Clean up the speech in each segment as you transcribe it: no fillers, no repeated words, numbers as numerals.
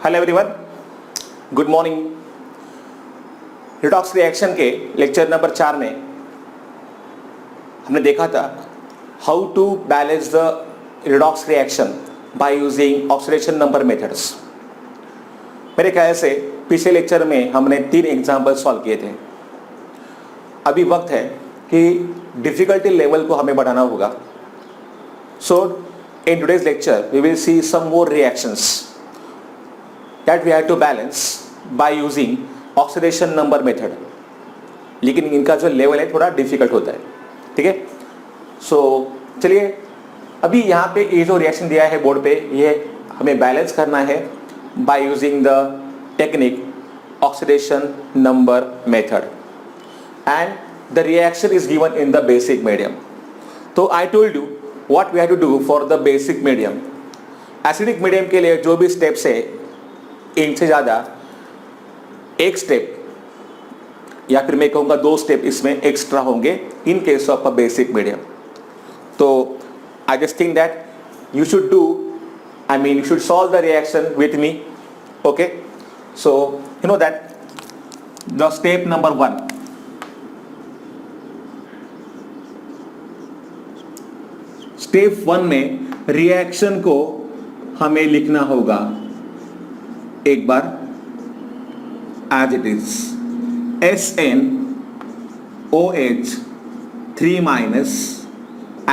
Hello everyone, good morning. Redox reaction के lecture number 4 में हमने देखा था how to balance the redox reaction by using oxidation number methods. मेरे ख्याल से पिछले लेक्चर में हमने 3 एग्जाम्पल सॉल्व किए थे। अभी वक्त है कि डिफिकल्टी लेवल को हमें बढ़ाना होगा। सो in today's lecture we will see some more reactions that we have to balance by using oxidation number method, लेकिन इनका जो लेवल है थोड़ा डिफिकल्ट होता है। ठीक है, सो चलिए अभी यहाँ पे ये जो रिएक्शन दिया है बोर्ड पे, ये हमें बैलेंस करना है by using the technique oxidation number method and the reaction is given in the basic medium. तो I told you what we have to do for the basic medium। Acidic medium के लिए जो भी steps है इनसे ज़्यादा एक step या फिर मैं कहूँगा 2 स्टेप इसमें एक्स्ट्रा होंगे in case of a basic medium. तो I just think that you should do, you should solve the reaction with me. Okay, so you know that the step number 1, step 1 में reaction को हमें लिखना होगा एक बार as it is SnOH 3-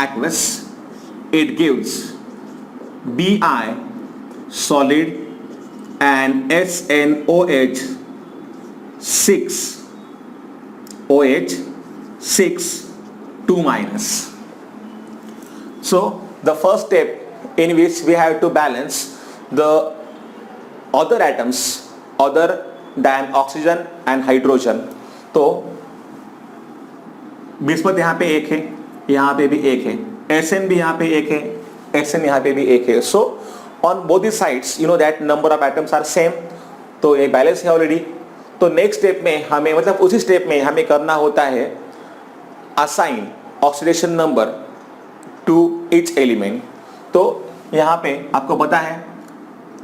aqueous, it gives Bi solid and SnOH 6 OH 2-. So the first step in which we have to balance the other atoms other than oxygen and hydrogen। तो bismuth यहाँ पे एक है, यहाँ पे भी एक है, Sn भी यहाँ पे एक है, Sn यहाँ पे भी एक है। So on both the sides you know that number of atoms are same, तो ये बैलेंस है ऑलरेडी। तो नेक्स्ट स्टेप में हमें उसी स्टेप में हमें करना होता है assign oxidation number two each element. तो यहाँ पे आपको पता है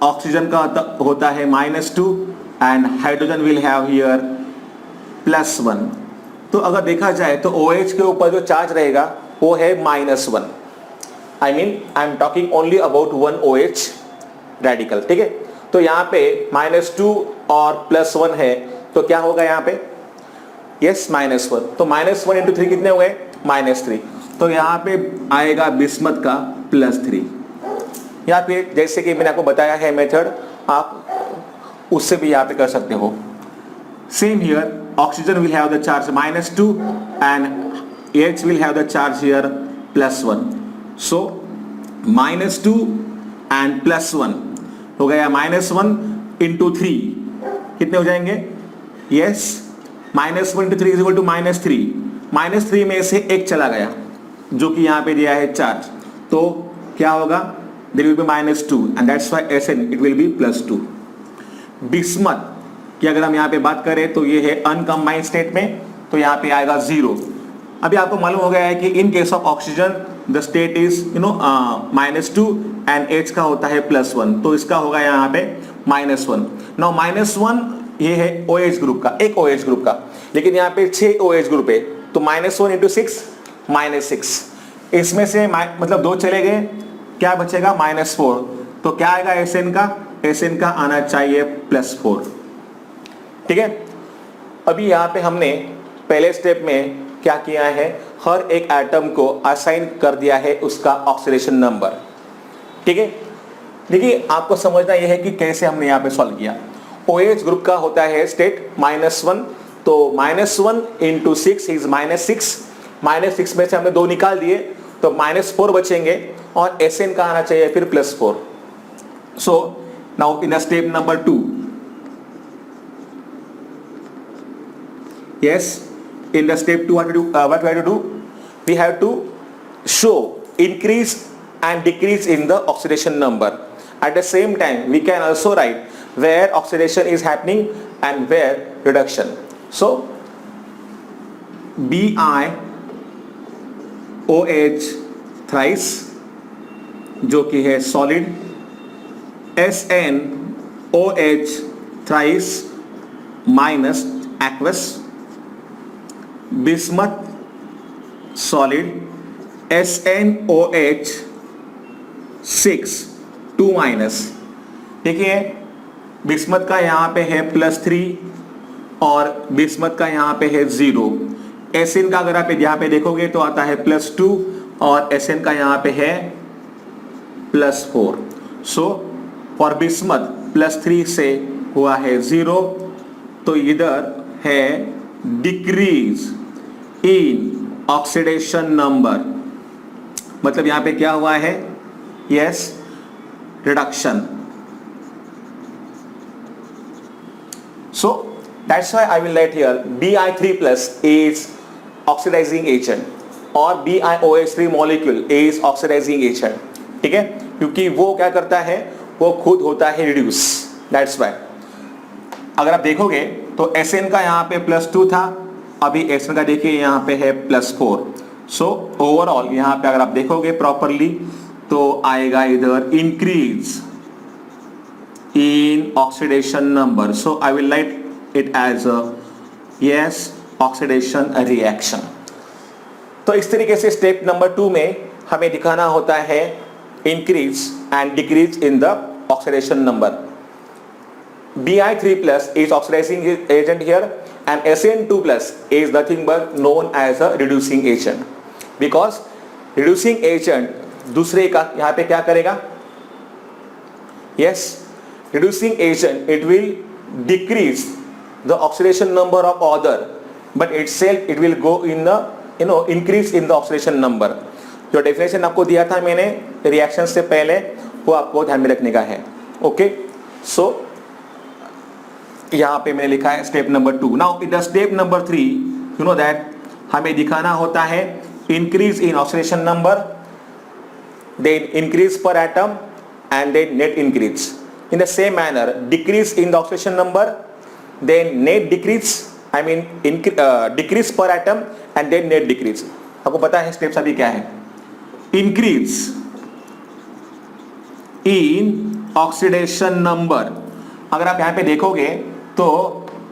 ऑक्सीजन का होता है -2 and hydrogen will have here +1। तो अगर देखा जाए तो OH के ऊपर जो चार्ज रहेगा वो है -1। I am talking only about 1 OH radical. ठीक है, तो यहाँ पे -2 और +1 है, तो क्या होगा यहाँ पे? यस, -1। तो -1 × 3 कितने हुए? -3। तो यहाँ पे आएगा बिस्मत का +3। या फिर जैसे कि मैंने आपको बताया है मेथड, आप उससे भी यहाँ पे कर सकते हो। Same here oxygen will have the charge -2 and H will have the charge here +1। So -2 and +1 हो गया -1 × 3 कितने हो जाएंगे? यस, -1 × 3 = -3। -3 में से एक चला गया जो कि यहाँ पे दिया है चार्ज, तो क्या होगा? There will be -2 and that's why Sn it will be +2। Bismuth की अगर हम यहाँ पे बात करें तो ये है अनकम्बाइंड स्टेट में, तो यहाँ पे आएगा 0। अभी आपको मालूम हो गया है कि इन case of oxygen the state is -2 and H का होता है +1, तो इसका होगा यहाँ पे -1। नाउ -1 ये है OH ग्रुप का, एक OH ग्रुप का, लेकिन यहाँ पे 6 OH ग्रुप है, तो -1 × 6 -6। इसमें से 2 चले गए, क्या बचेगा? -4। तो क्या आएगा Sn का? Sn का आना चाहिए +4। ठीक है, अभी यहाँ पे हमने पहले स्टेप में क्या किया है, हर एक एटम को असाइन कर दिया है उसका ऑक्सीडेशन नंबर। ठीक है, देखिए आपको समझना यह है कि कैसे हमने यहाँ पे सॉल्व किया। OH ग्रुप का होता है स्टेट -1, तो -1 × 6 इज -6। -6 में से हमने 2 निकाल दिए, तो -4 बचेंगे और Sn का आना चाहिए फिर +4। So now in the step number 2, yes, in the step 2 what we have to do? We have to show increase and decrease in the oxidation number. At the same time we can also write where oxidation is happening and where reduction. So BiOH thrice जो कि है solid, Sn OH thrice minus aqueous, bismuth solid, SnOH 6 2 minus. देखिए bismuth का यहाँ पे है +3 और bismuth का यहाँ पे है 0। Sn का अगर आप यहाँ पे देखोगे तो आता है +2 और Sn का यहाँ पे है +4। सो फॉर बिस्मथ +3 से हुआ है 0, तो इधर है डिक्रीज इन ऑक्सीडेशन नंबर, मतलब यहाँ पे क्या हुआ है, yes reduction. So that's why I will write here Bi3 plus is oxidizing agent और BiOH3 molecule is oxidizing agent, ठीक है, क्योंकि वो क्या करता है, वो खुद होता है रिड्यूस, that's why। अगर आप देखोगे तो Sn का यहाँ पे +2 था, अभी Sn का देखिए यहाँ पे है +4। सो ओवरऑल यहाँ पे अगर आप देखोगे प्रॉपरली तो आएगा इधर increase in oxidation number, so I will write it as a yes oxidation reaction। तो इस तरीके से स्टेप नंबर 2 में हमें दिखाना होता है increase and decrease in the oxidation number. Bi3 plus is oxidizing agent here and Sn2 plus is nothing but known as a reducing agent, because reducing agent दूसरे का यहाँ पे क्या करेगा, yes reducing agent, it will decrease the oxidation number of other, but itself it will go in the increase in the oxidation number। जो definition आपको दिया था मैंने रिएक्शन से पहले, वो आपको ध्यान में रखने का है। ओके, सो यहाँ पे मैंने लिखा है step number 2। Now in the step number 3 you know that हमें दिखाना होता है increase in oxidation number, then increase पर atom and then net increase. In the same manner, decrease in the oxidation number, then net decrease, I mean decrease per atom and then net decrease। आपको पता है steps अभी क्या है, increase in oxidation number। अगर आप यहाँ पे देखोगे तो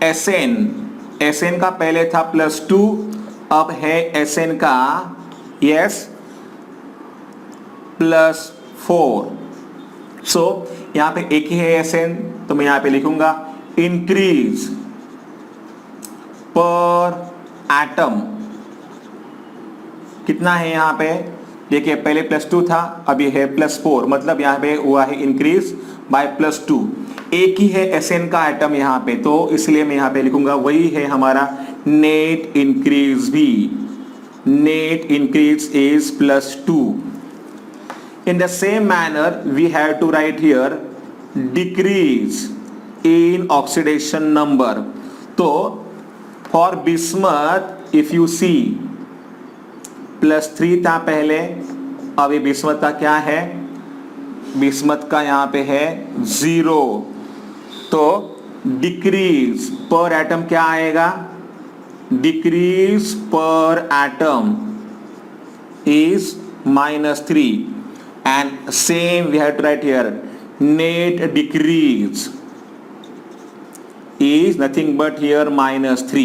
Sn का पहले था +2, अब है Sn का yes +4। सो यहाँ पे एक ही है Sn, तो मैं यहाँ पे लिखूंगा इंक्रीज पर एटम। कितना है यहाँ पे, देखिए पहले +2 था, अभी है +4, मतलब यहाँ पे हुआ है इंक्रीज बाय +2। एक ही है Sn का एटम यहाँ पे, तो इसलिए मैं यहाँ पे लिखूंगा वही है हमारा नेट इंक्रीज भी। Net increase is +2। In the same manner, we have to write here decrease in oxidation number। तो for bismuth, if you see +3 था पहले, अभी बिस्मथ का क्या है, बिस्मथ का यहाँ पे है 0, तो डिक्रीज पर एटम क्या आएगा, डिक्रीज पर atom is -3 and same we have to write here net decrease is nothing but here -3।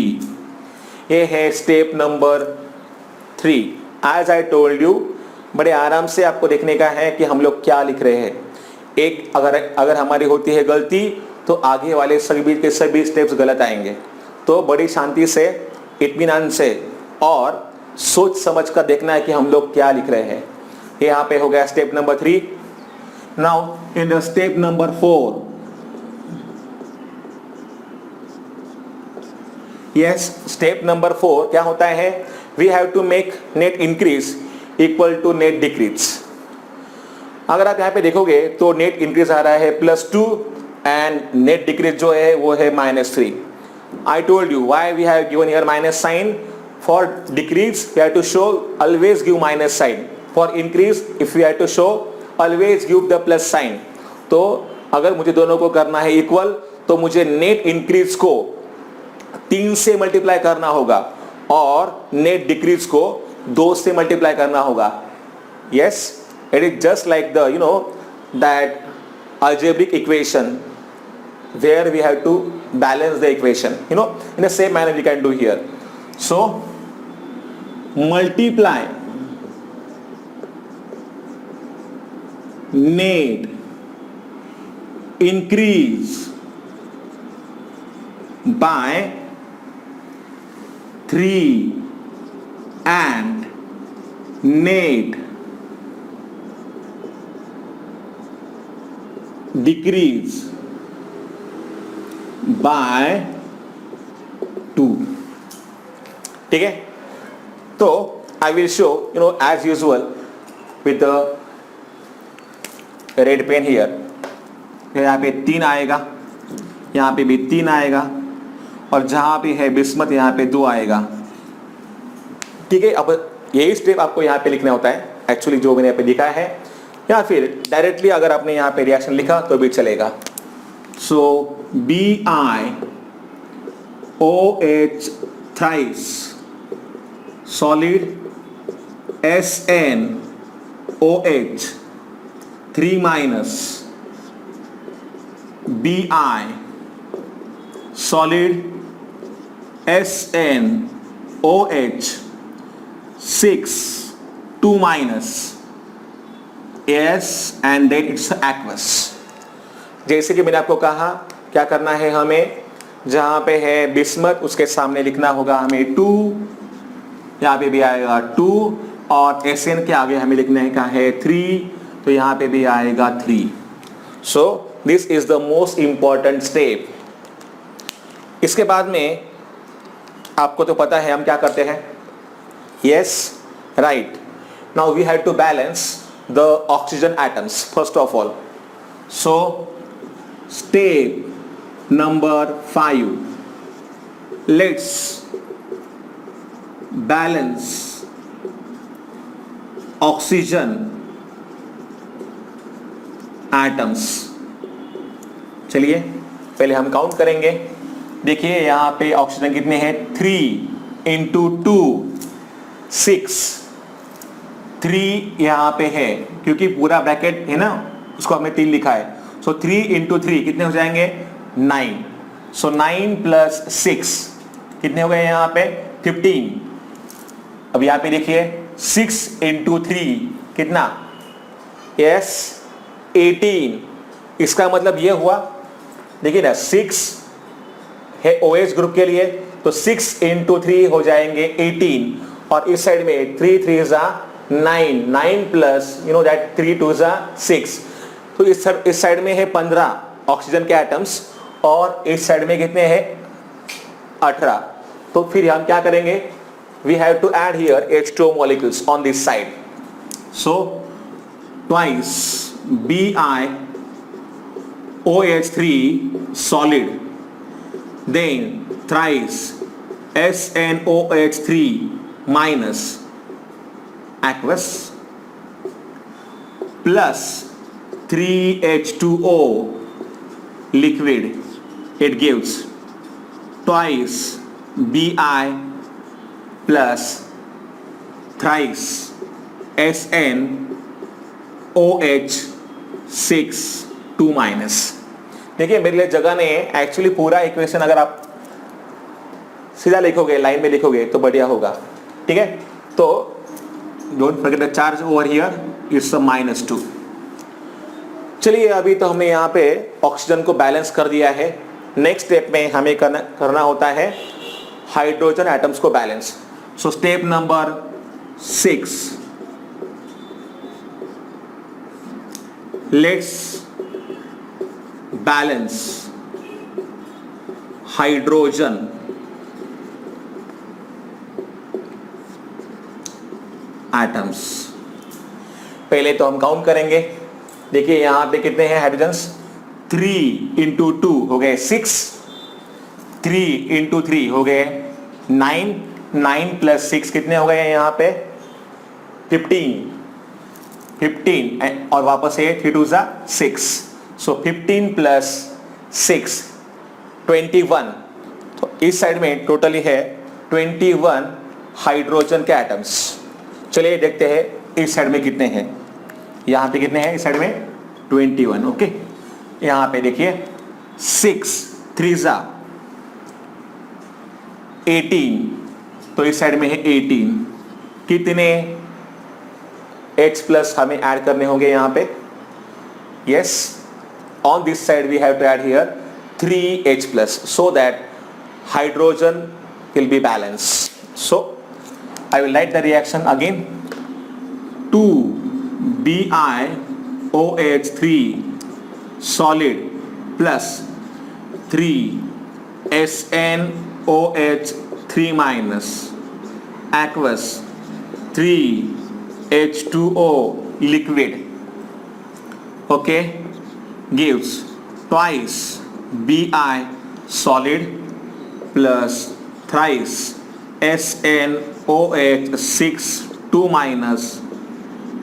ये है step number 3। As I told you, बड़े आराम से आपको देखने का है कि हम लोग क्या लिख रहे हैं। एक अगर हमारी होती है गलती तो आगे वाले सभी के सभी स्टेप्स गलत आएंगे। तो बड़ी शांति से, इत्मीनान से और सोच समझ कर देखना है कि हम लोग क्या लिख रहे हैं। यहाँ पे हो गया step number 3। Now in the step number 4, yes step number 4 क्या होता है, we have to make net increase equal to net decrease. अगर आप यहाँ पे देखोगे तो नेट इंक्रीज आ रहा है +2 एंड नेट डिक्रीज जो है वो है -3। I told you why we have given here minus sign. For decrease we have to show always give minus sign, for increase if we have to show always give the plus sign. तो अगर मुझे दोनों को करना है equal तो मुझे net increase को 3 से मल्टीप्लाई करना होगा और नेट डिक्रीज को 2 से मल्टीप्लाई करना होगा। Yes, it is just like the that algebraic equation where we have to balance the equation, you know, in the same manner we can do here. So multiply net increase by 3 and net decrease by 2. ठीक है, तो I will show, you know, as usual with the red pen here. यहाँ पे 3 आएगा, यहाँ पे भी 3 आएगा, और जहां पे है बिस्मत यहाँ पे 2 आएगा. ठीक है, अब यही स्टेप आपको यहाँ पे लिखना होता है एक्चुअली जो मैंने यहाँ पे लिखा है, या फिर डायरेक्टली अगर आपने यहाँ पे रिएक्शन लिखा तो भी चलेगा. सो BiOH thrice solid SnOH 3 minus Bi solid SnOH 6 2 minus S and then it's aqueous. जैसे कि मैंने आपको कहा क्या करना है, हमें जहां पे है बिस्मत उसके सामने लिखना होगा हमें 2, यहाँ पे भी आएगा 2, और Sn के आगे हमें लिखने का है 3, तो यहाँ पे भी आएगा 3. सो this is the most important step. इसके बाद में आपको तो पता है हम क्या करते हैं. Yes, right. Now we have to balance the oxygen atoms first of all. So step number 5, let's balance oxygen atoms. चलिए पहले हम काउंट करेंगे. देखिए यहाँ पे ऑक्सीजन कितने हैं, 3 into 2 6. 3 यहाँ पे है क्योंकि पूरा ब्रैकेट है ना, उसको हमने 3 लिखा है. सो 3 into 3 कितने हो जाएंगे, 9. सो 9 plus 6 कितने हो गए यहाँ पे, 15. अब यहाँ पे देखिए 6 into 3 कितना, यस 18. इसका मतलब ये हुआ, देखिए ना 6 है OH ग्रुप के लिए, तो 6 into 3 हो जाएंगे 18, और इस साइड में 3 3 9, 9 प्लस यू नो दैट 3 2 6. तो इस साइड में है 15 ऑक्सीजन के एटम्स, और इस साइड में कितने हैं, 18. तो फिर हम क्या करेंगे, we have to add here H2O molecules on this side. So twice BiOH3 solid, then thrice SnOH3 minus aqueous plus 3H2O liquid, it gives twice Bi plus thrice SnOH6 2 minus. देखिए मेरे लिए जगह नहीं है एक्चुअली, पूरा equation अगर आप सीधा लिखोगे, लाइन में लिखोगे तो बढ़िया होगा. ठीक है, तो don't forget the charge over here it's -2. चलिए अभी तो हमने यहाँ पे ऑक्सीजन को बैलेंस कर दिया है. नेक्स्ट स्टेप में हमें करना होता है हाइड्रोजन एटम्स को balance. So step number 6, let's balance hydrogen atoms. पहले तो हम काउंट करेंगे. देखिए यहां पे कितने हैं हाइड्रोजन्स, 3 into 2 हो गए 6, 3 into 3 हो गए 9, 9 plus 6 कितने हो गए यहाँ पे, 15 और वापस है 3 2 6. सो 15 plus 6 21. तो इस साइड में टोटली है 21 हाइड्रोजन के एटम्स. चलिए देखते हैं इस साइड में कितने हैं. यहाँ पे कितने हैं इस साइड में, 21. ओके, यहाँ पे देखिए 6 3 जा 18, तो इस साइड में है 18। कितने H प्लस हमें ऐड करने होंगे यहाँ पे? Yes, on this side we have to add here 3H plus, so that hydrogen will be balanced. So I will write the reaction again. 2BiOH3 solid plus 3SnOH3 minus aqueous 3H2O liquid, okay, gives twice Bi solid plus thrice SnOH6 2 minus,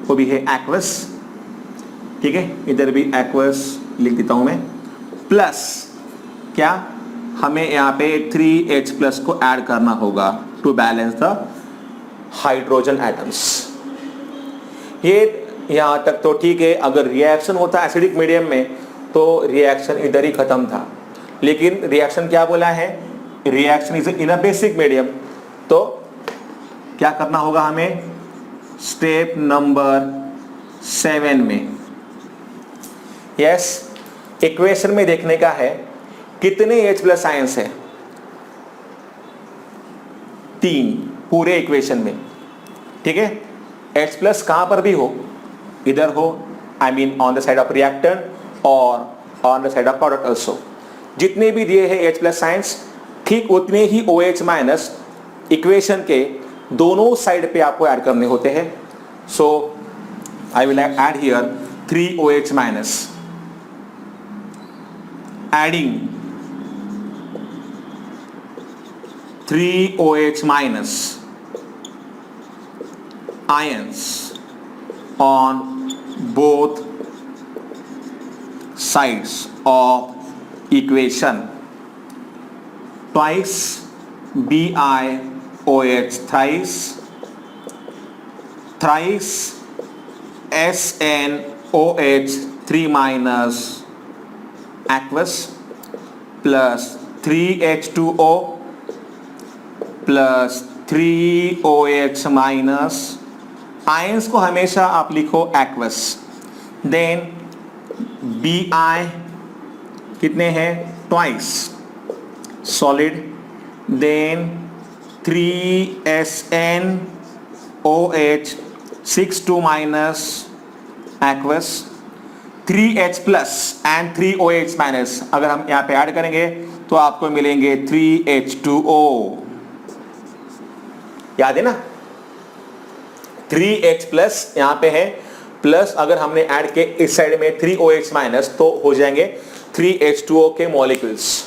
वो भी है aqueous, ठीक है, इधर भी aqueous लिख देता हूं मैं, प्लस क्या हमें यहाँ पे 3H प्लस को ऐड करना होगा to balance the hydrogen atoms. ये यहाँ तक तो ठीक है। अगर रिएक्शन होता एसिडिक मीडियम में तो रिएक्शन इधर ही खत्म था, लेकिन रिएक्शन क्या बोला है? Reaction is in a basic medium, तो क्या करना होगा हमें? स्टेप नंबर 7 में, यस, इक्वेशन में देखने का है कितने H प्लस आयंस है? 3 पूरे इक्वेशन में, ठीक है। H प्लस कहां पर भी हो, इधर हो, I mean on the side of reactant और on the side of product also. जितने भी दिए हैं H प्लस आयंस, ठीक उतने ही OH माइनस इक्वेशन के दोनों साइड पे आपको ऐड करने होते हैं। So I will add here 3OH minus, adding 3OH minus ions on both sides of equation, twice BiOH thrice, thrice SnOH3 minus aqueous plus 3H2O plus 3OH minus, ions को हमेशा आप लिखो aqueous, then Bi कितने हैं? Twice solid, then 3SnOH6 2 minus aqueous, 3H plus and 3OH minus, अगर हम यहाँ पे ऐड करेंगे तो आपको मिलेंगे 3H2O, याद है ना? 3H प्लस यहाँ पे है, प्लस अगर हमने ऐड किए इस साइड में 3OH माइनस तो हो जाएंगे 3H2O के molecules.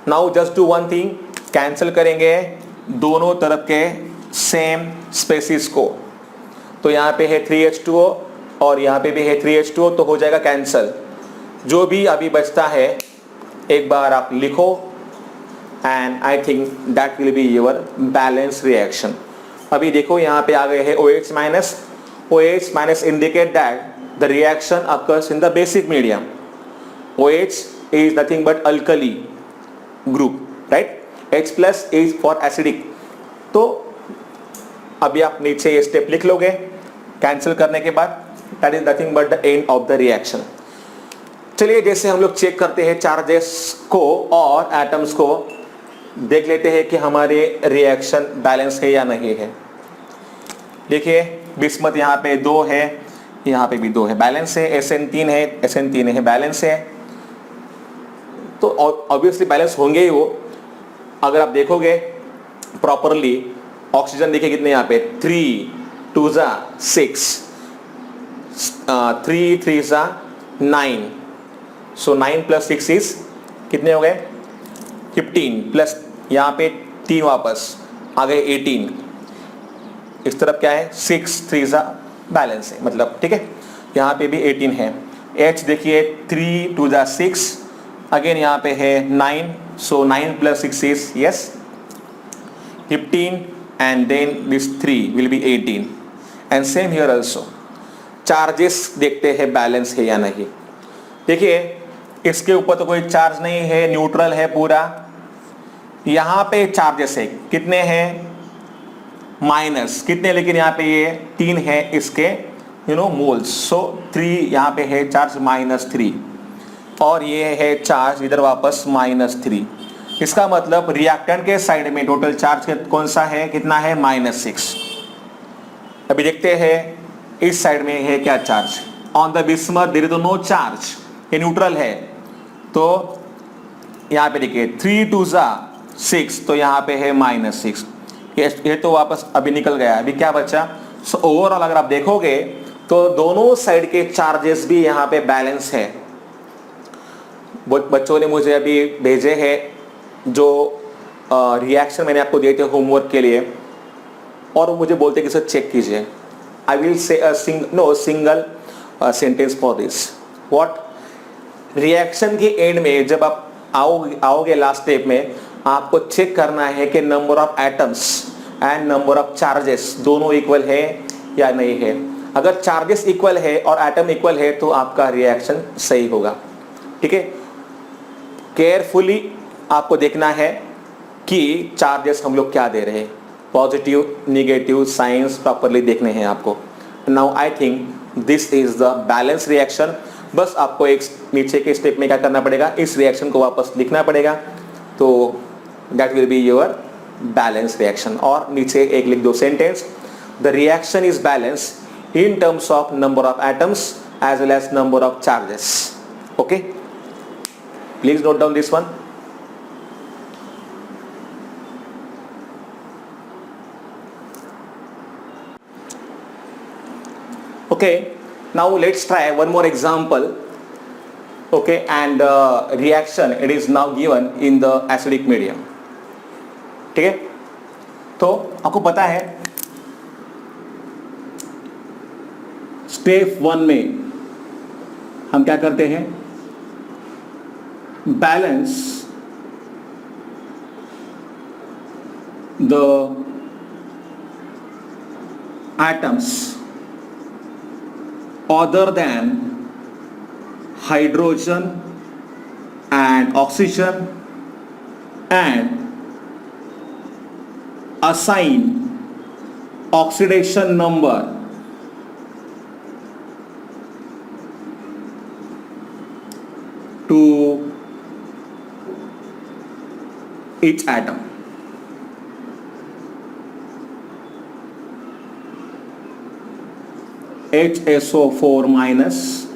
Now just do one thing, cancel करेंगे दोनों तरफ के सेम स्पेसिस को, तो यहाँ पे है 3H2O और यहाँ पे भी है 3H2O, तो हो जाएगा कैंसिल। जो भी अभी बचता है एक बार आप लिखो, and I think that will be your balance reaction. अभी देखो यहाँ पे आ गए हैं OH minus, OH minus indicate that the reaction occurs in the basic medium. OH is nothing but alkali group, right? H plus is for acidic। तो अभी आप नीचे ये स्टेप लिख लोगे कैंसिल करने के बाद, that is nothing but the end of the reaction। चलिए जैसे हम लोग चेक करते हैं चार्जेस को और एटम्स को, देख लेते हैं कि हमारे रिएक्शन बैलेंस है या नहीं है। देखिए बिस्मत यहाँ पे 2 है, यहाँ पे भी 2 है, बैलेंस है। SN3 है, SN3 है, बैलेंस है। तो ऑब्वियसली बैलेंस होंगे ही वो। अगर आप देखोगे प्रॉपरली, ऑक्सीजन देखिए कितने यहाँ पे 3 2 जा 6, 3 3 जा 9, सो 9 प्लस 6 इज कितने हो गए? 15, प्लस यहाँ पे 3 वापस आ गए 18। इस तरफ क्या है? 6 3 जा बैलेंस है, मतलब ठीक है। यहाँ पे भी 18 है। H देखिए 3 2 जा 6, अगेन यहाँ पे है 9, so 9 plus 6 is yes 15, and then this 3 will be 18, and same here also. Charges देखते हैं बैलेंस है या नहीं। देखिए इसके ऊपर तो कोई चार्ज नहीं है, न्यूट्रल है पूरा। यहां पे चार्जेस है, कितने हैं, माइनस कितने, लेकिन यहाँ पे ये 3 है इसके मोल्स, सो 3 यहाँ पे है चार्ज -3, और ये है चार्ज इधर वापस -3। इसका मतलब रिएक्टेंट के साइड में टोटल चार्ज कौन सा है, कितना है, -6। अभी देखते हैं इस साइड में है क्या charge. On the bismuth there is no charge, ये न्यूट्रल है। तो यहाँ पे देखिए 3 2 6, तो यहाँ पे है -6। ये तो वापस अभी निकल गया, अभी क्या बचा। सो ओवरऑल अगर आप देखोगे तो दोनों साइड के चार्जेस भी यहाँ पे बैलेंस है। बच्चों ने मुझे अभी भेजे हैं जो रिएक्शन मैंने आपको दिए थे होमवर्क के लिए, और मुझे बोलते कि इसे चेक कीजिए। I will say single sentence for this. What, reaction के एंड में जब आप आओगे लास्ट स्टेप में, आपको चेक करना है कि number of atoms and number of charges दोनों इक्वल है या नहीं है। अगर चार्जेस इक्वल है और एटम इक्वल है तो आपका रिएक्शन सही होगा। ठीक है, केयरफुली आपको देखना है कि चार्जेस हम लोग क्या दे रहे हैं, पॉजिटिव निगेटिव साइंस प्रॉपरली देखने हैं आपको। Now I think this is the balance reaction. बस आपको एक नीचे के स्टेप में क्या करना पड़ेगा, इस रिएक्शन को वापस लिखना पड़ेगा, तो that will be your balance reaction. और नीचे एक लिख दो sentence, the reaction is balance in terms of number of atoms as well as number of charges. Okay, please note down this one. Okay, now let's try one more example. Okay, and reaction it is now given in the acidic medium. ठीक है, तो आपको पता है step 1 में हम क्या करते हैं, balance the atoms other than hydrogen and oxygen and assign oxidation number to each atom. HSO4 minus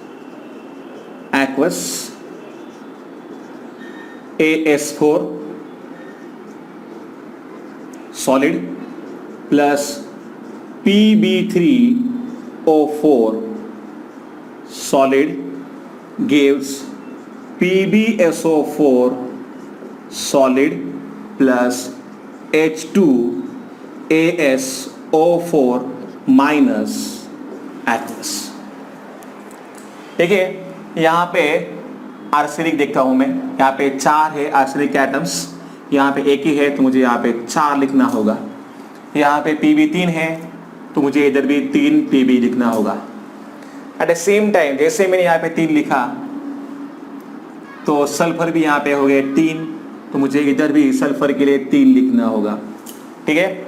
aqueous, AS4 solid plus Pb3O4 solid gives PbSO4 solid plus H2ASO4 minus aqueous। देखिए यहाँ पे arsenic देखता हूं मैं, यहाँ पे 4 है arsenic atoms, यहाँ पे एक ही है तो मुझे यहाँ पे 4 लिखना होगा। यहाँ पे Pb3 है तो मुझे इधर भी 3 Pb लिखना होगा। एट द सेम टाइम जैसे मैंने यहाँ पे 3 लिखा तो सल्फर भी यहाँ पे हो गए 3, तो मुझे इधर भी सल्फर के लिए 3 लिखना होगा। ठीक है,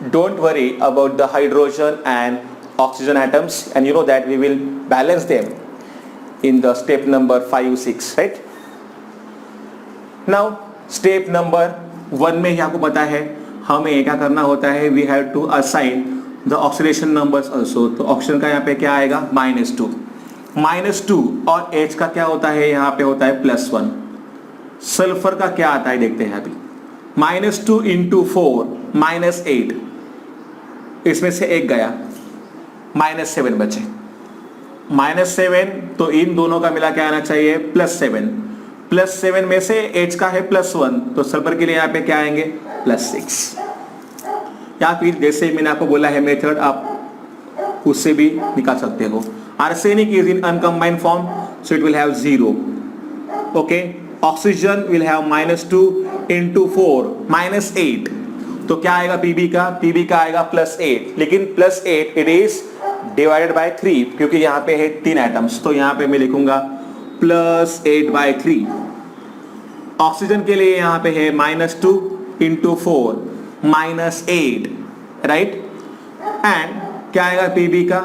don't worry about the hydrogen and oxygen atoms and you know that we will balance them in the step number 5 6, right. Now step number 1 में ही आपको पता है हमें क्या करना होता है, we have to assign the oxidation numbers also. तो ऑक्सीजन का यहाँ पे क्या आएगा, -2 और H का क्या होता है, यहाँ पे होता है +1। सल्फर का क्या आता है देखते हैं अभी, -2 × 4 -8, इसमें से एक गया, -7 बचे, -7, तो इन दोनों का मिला क्या आना चाहिए, +7, +7 में से H का है +1, तो सल्फर के लिए यहाँ पे क्या आएंगे, +6। या फिर जैसे मैंने आपको बोला है मेथड, आप उससे भी निकाल सकते हो। Arsenic is in uncombined form so it will have 0। Okay, oxygen will have -2 × 4 -8, तो क्या आएगा Pb का आएगा +8, लेकिन +8 इट इज डिवाइडेड बाय 3 क्योंकि यहाँ पे है 3 एटम्स, तो यहाँ पे मैं लिखूंगा प्लस 8/3। ऑक्सीजन के लिए यहां पे है -2 इंटू 4 -8, राइट। एंड क्या आएगा पीबी का?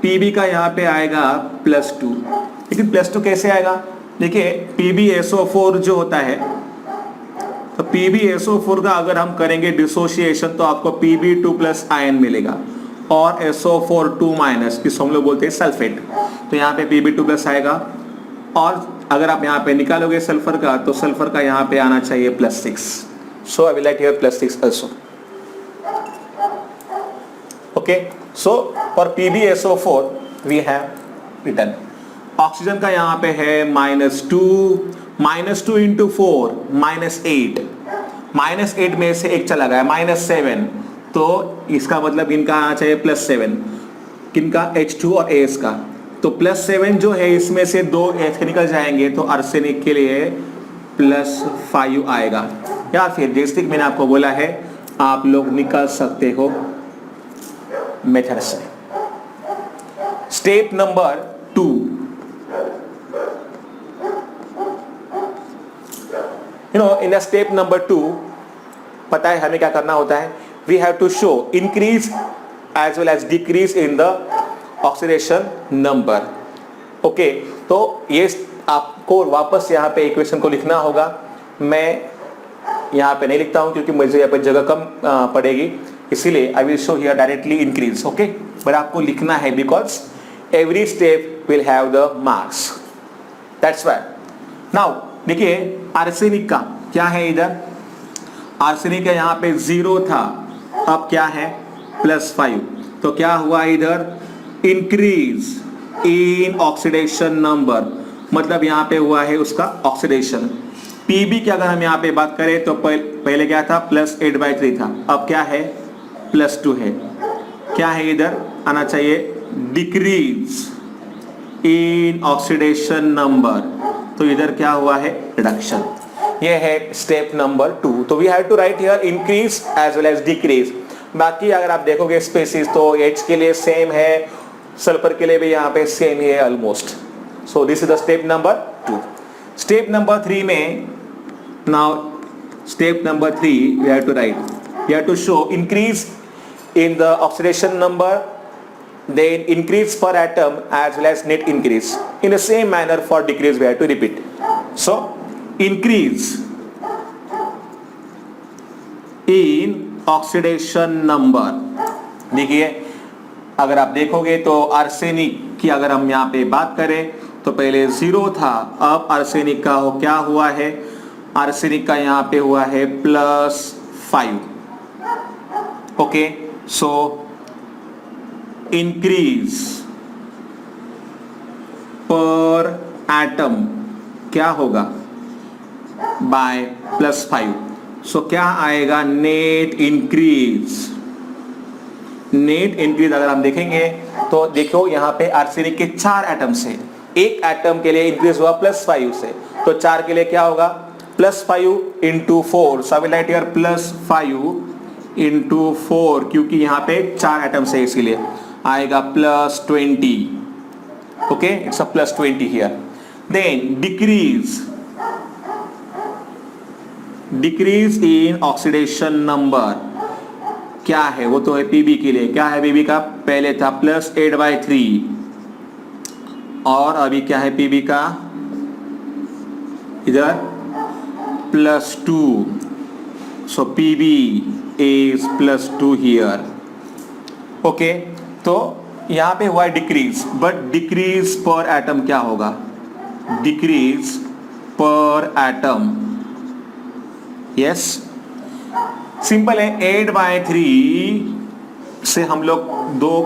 पीबी का यहां पे आएगा +2। लेकिन +2 कैसे आएगा? देखिए PbSO4 जो होता है, तो PbSO4 का अगर हम करेंगे डिसोसिएशन तो आपको Pb2 प्लस आयन मिलेगा और SO4 2- जिसको हम लोग बोलते हैं सल्फेट। तो यहाँ पे Pb2 प्लस आएगा और अगर आप यहाँ पे निकालोगे सल्फर का तो सल्फर का यहाँ पे आना चाहिए +6। So I will write here +6 also. Okay, so for PbSO4 we have written. Oxygen का यहाँ पे है -2 इंटू 4 -8। -8 में से एक चला गया -7, तो इसका मतलब इनका आना चाहिए +7। किनका? H2 और AS का। तो +7 जो है इसमें से 2 H निकल जाएंगे तो आर्सेनिक के लिए +5 आएगा। या फिर जैसे मैंने आपको बोला है आप लोग निकाल सकते हो मेथड से। Step number 2, in step number 2 पता है हमें क्या करना होता है? We have to show increase as well as decrease in the oxidation number. Okay, तो ये आपको वापस यहाँ पे इक्वेशन को लिखना होगा। मैं यहाँ पे नहीं लिखता हूँ क्योंकि मुझे यहाँ पे जगह कम पड़ेगी, इसीलिए I will show here directly increase. Okay, but आपको लिखना है because every step will have the marks, that's why. Now देखिए आर्सेनिक का क्या है, इधर आर्सेनिक का यहाँ पे 0 था, अब क्या है +5। तो क्या हुआ इधर? इंक्रीज इन ऑक्सीडेशन नंबर, मतलब यहाँ पे हुआ है उसका ऑक्सीडेशन। पीबी की अगर हम यहाँ पे बात करें तो पहले क्या था? +8/3 था, अब क्या है +2 है। क्या है इधर आना चाहिए? डिक्रीज इन ऑक्सीडेशन नंबर, तो इधर क्या हुआ है? रिडक्शन। ये है स्टेप नंबर 2। तो we have to write here increase as well as decrease. बाकी अगर आप देखोगे स्पेसिस तो H के लिए सेम है, सल्फर के लिए भी यहाँ पे सेम ही है almost. So this is the step number 2। Step number 3 में, now step number 3 we have to write, we have to show increase in the oxidation number, then increase per atom as well as net increase. In the same manner for decrease we have to repeat. So increase in oxidation number, देखिए अगर आप देखोगे तो arsenic की अगर हम यहाँ पे बात करें तो पहले 0 था, अब आर्सेनिक का क्या हुआ है? आर्सेनिक का यहाँ पे हुआ है +5। Okay, so increase per atom क्या होगा? by +5। so क्या आएगा? Net increase. नेट इंक्रीज अगर हम देखेंगे तो देखो यहाँ पे आर्सेनिक के 4 एटम से, एक एटम के लिए इंक्रीज हुआ +5 से, तो 4 के लिए क्या होगा? +5 into 4। So I will write here +5 into 4, क्योंकि यहाँ पे 4 एटम से इसीलिए आएगा +20। Okay, it's a +20 here. Then decrease in oxidation number क्या है? वो तो है पीबी के लिए। क्या है पीबी का? पहले था +8/3 और अभी क्या है पीबी का? इधर +2। सो पीबी is +2 here. ओके, तो यहाँ पे हुआ डिक्रीज, बट डिक्रीज पर एटम क्या होगा? डिक्रीज पर एटम, यस सिंपल है। 8/3 से हम लोग 2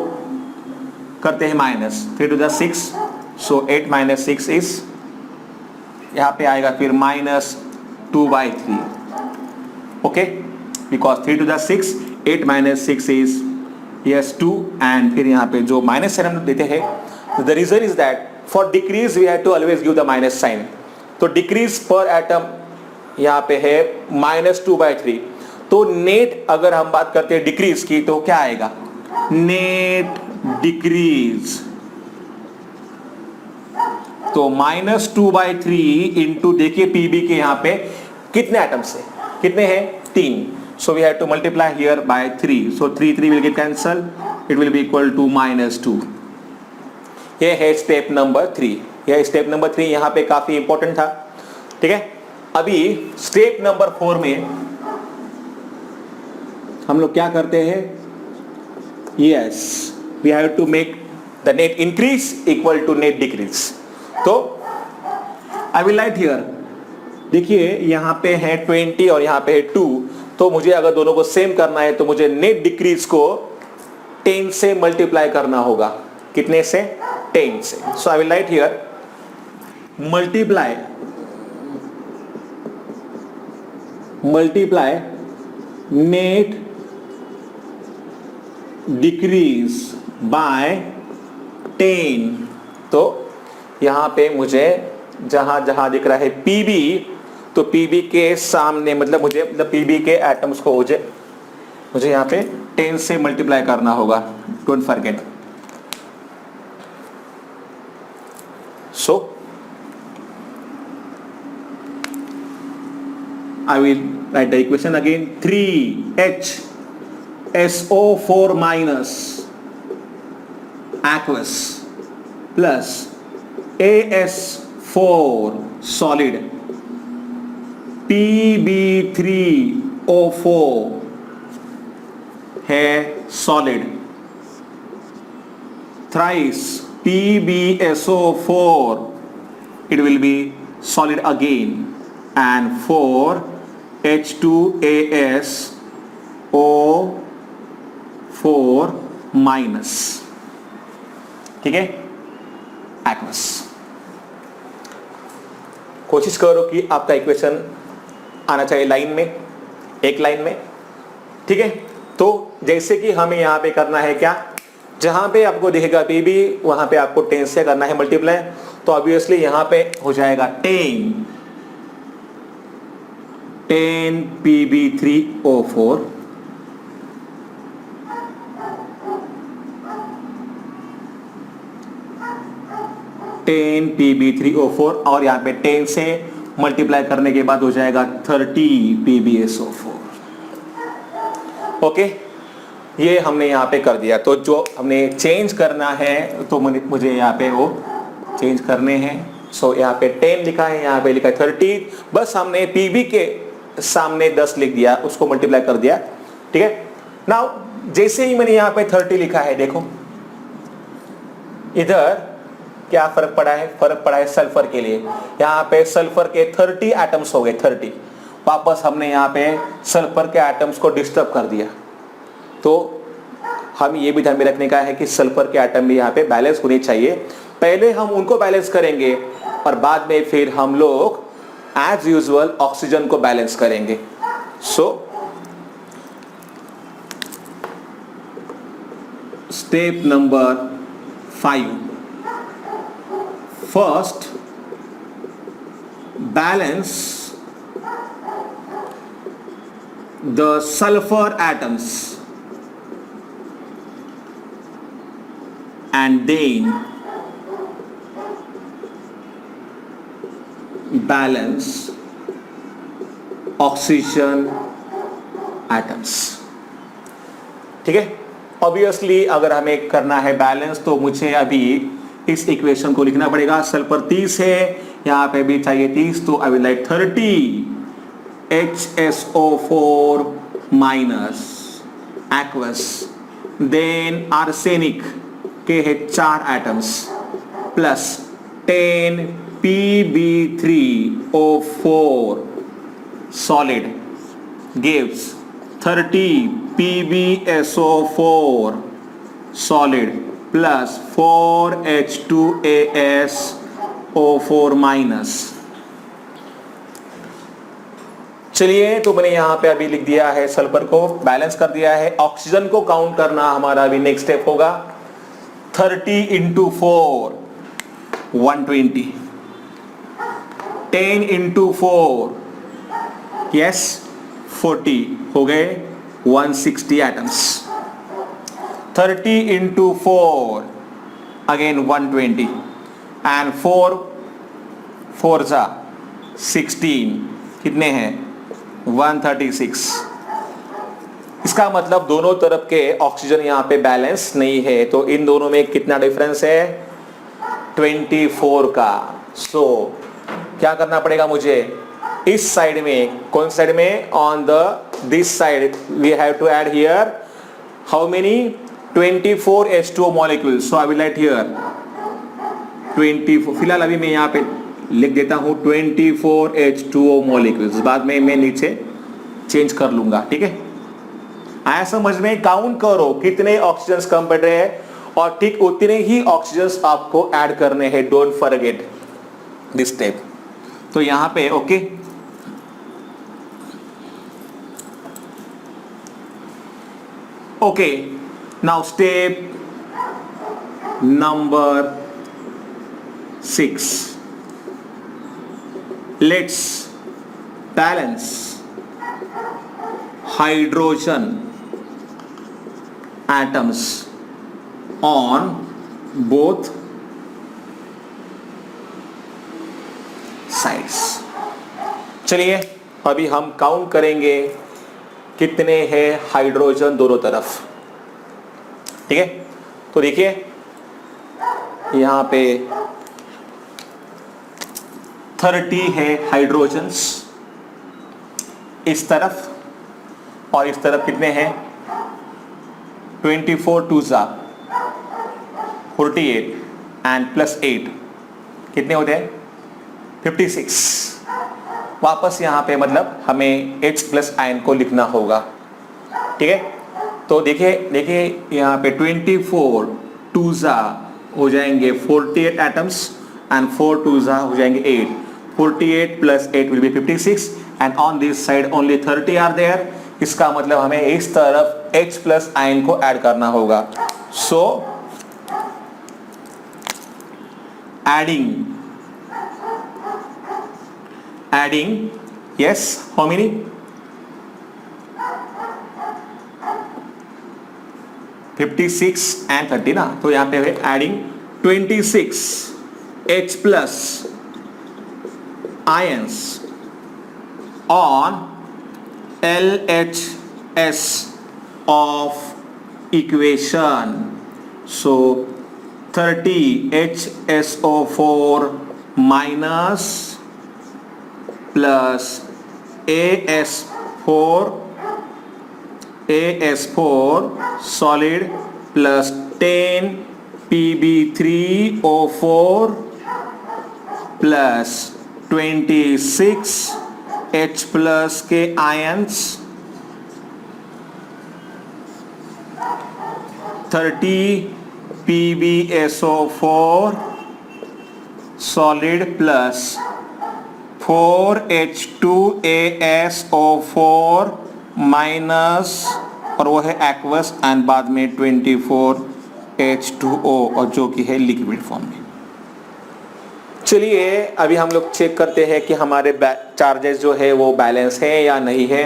करते हैं -3⁻⁶, सो 8 - 6 इज यहाँ पे आएगा फिर -2/3। Okay, because 3⁻⁶, 8 - 6 is yes 2, and फिर यहाँ पे जो -7 देते हैं, the reason is that for decrease we have to always give the minus sign. तो decrease per atom यहाँ पे है -2/3। तो नेट अगर हम बात करते हैं डिक्रीज की तो क्या आएगा? नेट डिक्रीज तो -2/3 इंटू, देखिए पीबी के यहाँ पे कितने एटम्स है, कितने हैं 3, so we have to multiply here by 3, so 3 will get cancel, it will be equal to -2। ये है स्टेप नंबर 3, यह स्टेप नंबर 3 यहाँ पे काफी इंपॉर्टेंट था, ठीक है। अभी स्टेप नंबर 4 में हम लोग क्या करते हैं, yes we have to make the net increase equal to net decrease. तो आई विल राइट हियर, देखिए यहाँ पे है 20 और यहाँ पे है 2, तो मुझे अगर दोनों को सेम करना है तो मुझे नेट डिक्रीज को 10 से मल्टीप्लाई करना होगा, कितने से, 10 से। So I will write here multiply net decrease by 10। तो यहां पे मुझे जहां जहां दिख रहा है पीबी, तो पीबी के सामने मतलब पीबी के एटम्स को मुझे यहां पे 10 से मल्टीप्लाई करना होगा, don't forget. So I will write the equation again, 3HSO4 minus aqueous plus AS4 solid PB3O4 है solid, thrice PbSO4 it will be solid again, and 4H2AsO4 minus, ठीक है, aqueous। कोशिश करो कि आपका इक्वेशन आना चाहिए लाइन में, एक लाइन में, ठीक है। तो जैसे कि हमें यहाँ पे करना है क्या, जहां पे आपको दिखेगा पीबी वहां पे आपको 10 से करना है मल्टीप्लाई, तो ऑब्वियसली यहां पे हो जाएगा 10 PB3O4 10 PB3O4 और यहाँ पे 10 से मल्टीप्लाई करने के बाद हो जाएगा 30 PbSO4। ओके, ये हमने यहाँ पे कर दिया। तो जो हमने चेंज करना है तो मुझे यहाँ पे वो चेंज करने हैं। सो यहाँ पे 10 लिखा है, यहाँ पे लिखा है 30, बस हमने पीबी के सामने 10 लिख दिया, उसको मल्टीप्लाई कर दिया, ठीक है। नाउ जैसे ही मैंने यहाँ पे 30 लिखा है, देखो इधर क्या फर्क पड़ा है, फर्क पड़ा है सल्फर के लिए। यहाँ पे सल्फर के 30 एटम्स हो गए, 30। वापस हमने यहाँ पे सल्फर के एटम्स को डिस्टर्ब कर दिया। तो हम ये भी ध्यान में रखने का है कि सल्फर के एटम भी यहाँ पे बैलेंस होने चाहिए। पहले हम उनको बैलेंस करेंगे और बाद में फिर हम लोग एज यूजुअल ऑक्सीजन को बैलेंस करेंगे। So step number 5, first balance the sulphur atoms and then balance oxygen atoms, ठीक है। ऑब्वियसली अगर हमें करना है बैलेंस तो मुझे अभी इस इक्वेशन को लिखना पड़ेगा। सल्फर 30 है, यहाँ पे भी चाहिए 30, तो I will right 30 HSO4 minus aqueous, then arsenic के है 4 atoms plus 10 PB3O4 solid gives 30 PbSO4 solid plus 4H2AsO4 minus। चलिए, तो मैंने यहाँ पे अभी लिख दिया है, सल्फर को बैलेंस कर दिया है। ऑक्सीजन को काउंट करना हमारा अभी नेक्स्ट स्टेप होगा। 30 into 4 120, 10 into 4 yes 40, हो गए 160 एटम्स। 30 into 4 again 120 and 4 4 जा 16, कितने हैं 136। इसका मतलब दोनों तरफ के ऑक्सीजन यहाँ पे बैलेंस नहीं है, तो इन दोनों में कितना डिफरेंस है 24 का। सो क्या करना पड़ेगा मुझे, इस साइड में, कौन साइड में, on the this side we have to add here how many 24 H2O molecules. So I will write here 24, फिलहाल अभी मैं यहाँ पे लिख देता हूँ 24 H2O molecules, बाद में मैं नीचे चेंज कर लूंगा, ठीक है। आया समझ में, काउंट करो कितने ऑक्सीजन कम पड़ रहे हैं और ठीक उतने ही ऑक्सीजन आपको ऐड करने हैं, डोंट फॉरगेट दिस स्टेप। तो यहां पे okay, okay, now step number 6, let's balance hydrogen atoms on both sides। चलिए अभी हम काउंट करेंगे कितने हैं हाइड्रोजन दोनों तरफ, ठीक है। तो देखिए यहां पे 30 है हाइड्रोजन्स इस तरफ, और इस तरफ कितने हैं 24 2 जा 48 एंड प्लस 8 कितने होते हैं 56। वापस यहाँ पे मतलब हमें H प्लस आयन को लिखना होगा, ठीक है। तो देखिए यहाँ पे 24 2 जा हो जाएंगे 48 एटम्स एंड 4 2 जा हो जाएंगे 8, 48 plus 8 will be 56 and on this side only 30 are there. इसका मतलब हमें इस तरफ H प्लस आयन को ऐड करना होगा। So adding yes, how many 56 and 30 ना, तो यहां पे है adding 26 H plus ions on LHS of equation. So 30 HSO4 minus plus AS4 solid plus 10 PB3O4 plus 26 H plus के ions 30 PbSO4 solid plus 4 H2ASO4 minus, और वो है aqueous, and बाद में 24 H2O और जो कि है लिक्विड फॉर्म में। चलिए अभी हम लोग चेक करते हैं कि हमारे चार्जेस जो है वो बैलेंस है या नहीं है।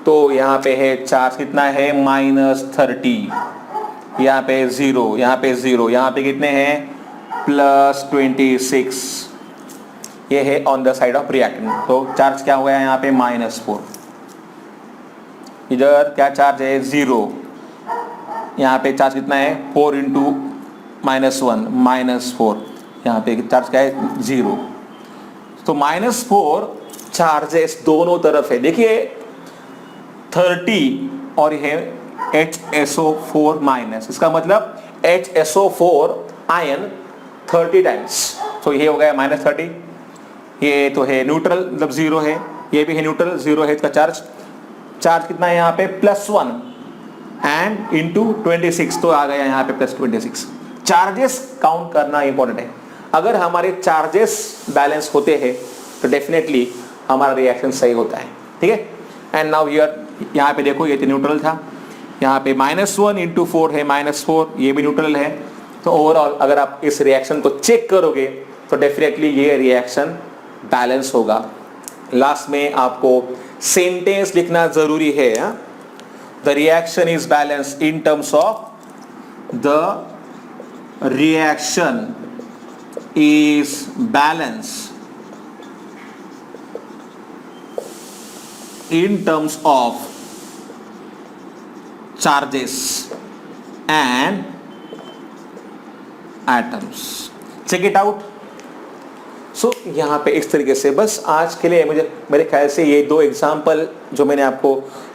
तो यहाँ पे है चार्ज कितना है -30, यहाँ पे 0, यहाँ पे 0, यहाँ पे कितने हैं +26, ये है on the side of reactant. तो चार्ज क्या हुआ है यहाँ पे -4, इधर क्या चार्ज है 0, यहाँ पे चार्ज कितना है 4 इंटू -1 -4, यहाँ पे चार्ज क्या है 0। तो -4 चार्जेस दोनों तरफ है। देखिए 30 और ये HSO4 माइनस, इसका मतलब HSO4 आयन 30 टाइम्स, तो ये हो गया -30। ये तो है न्यूट्रल, मतलब 0 है, ये भी है न्यूट्रल, 0 है इसका चार्ज कितना है यहाँ पे +1 एंड इंटू 26, तो आ गया यहाँ पे +26। चार्जेस काउंट करना इंपॉर्टेंट है। अगर हमारे चार्जेस बैलेंस होते हैं तो डेफिनेटली हमारा रिएक्शन सही होता है, ठीक है। एंड नाउ हियर, यहाँ पे देखो ये तो न्यूट्रल था, यहाँ पे -1 इंटू 4 है -4, ये भी न्यूट्रल है। तो ओवरऑल अगर आप इस रिएक्शन को चेक करोगे तो डेफिनेटली ये रिएक्शन बैलेंस होगा। लास्ट में आपको सेंटेंस लिखना जरूरी है, the reaction is balance in terms of the reaction is balance in terms of charges and atoms. Check it out. सो यहाँ पे इस तरीके से बस आज के लिए मुझे मेरे ख्याल से ये 2 एग्जाम्पल जो मैंने आपको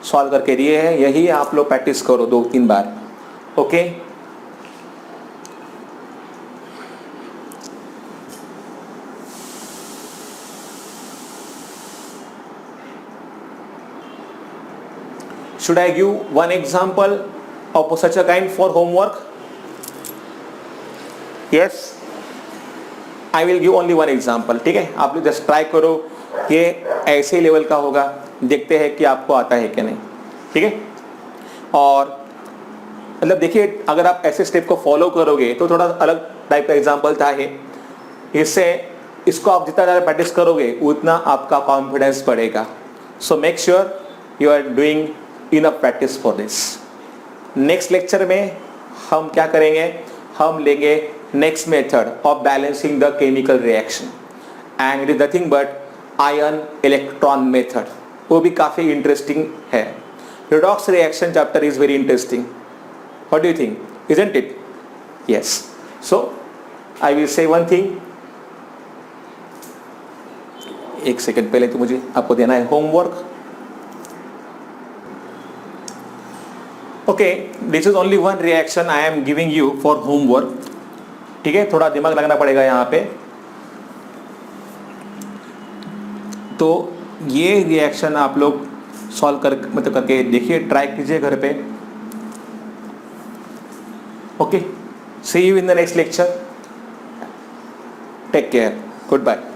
सॉल्व करके दिए हैं, यही आप लोग प्रैक्टिस करो 2-3 बार. Okay. Should I give one example of such a kind for homework? Yes. I will give only one example. ठीक है, आप लोग जस्ट ट्राई करो, ये ऐसे लेवल का होगा, देखते हैं कि आपको आता है कि नहीं. ठीक है. और मतलब देखिए, अगर आप ऐसे स्टेप को फॉलो करोगे तो थोड़ा अलग टाइप का एग्जाम्पल था ये. इससे इसको आप जितना ज़्यादा प्रैक्टिस करोगे उतना आपका कॉन्फिडेंस बढ़ेगा. So make sure you are doing enough practice for this. Next lecture में हम क्या करेंगे, हम लेंगे next method of balancing the chemical reaction and it is nothing but ion electron method. वो भी काफ़ी इंटरेस्टिंग है. redox reaction chapter is very interesting. What do you think? Isn't it? Yes. So I will say one thing. एक second पहले तो मुझे आपको देना है homework. Okay, this is only one reaction I am giving you for homework. ठीक है, थोड़ा दिमाग लगाना पड़ेगा यहाँ पे. तो ये रिएक्शन आप लोग सॉल्व करके देखिए, ट्राई कीजिए घर पे. Okay, see you in the next lecture. Take care. Good bye.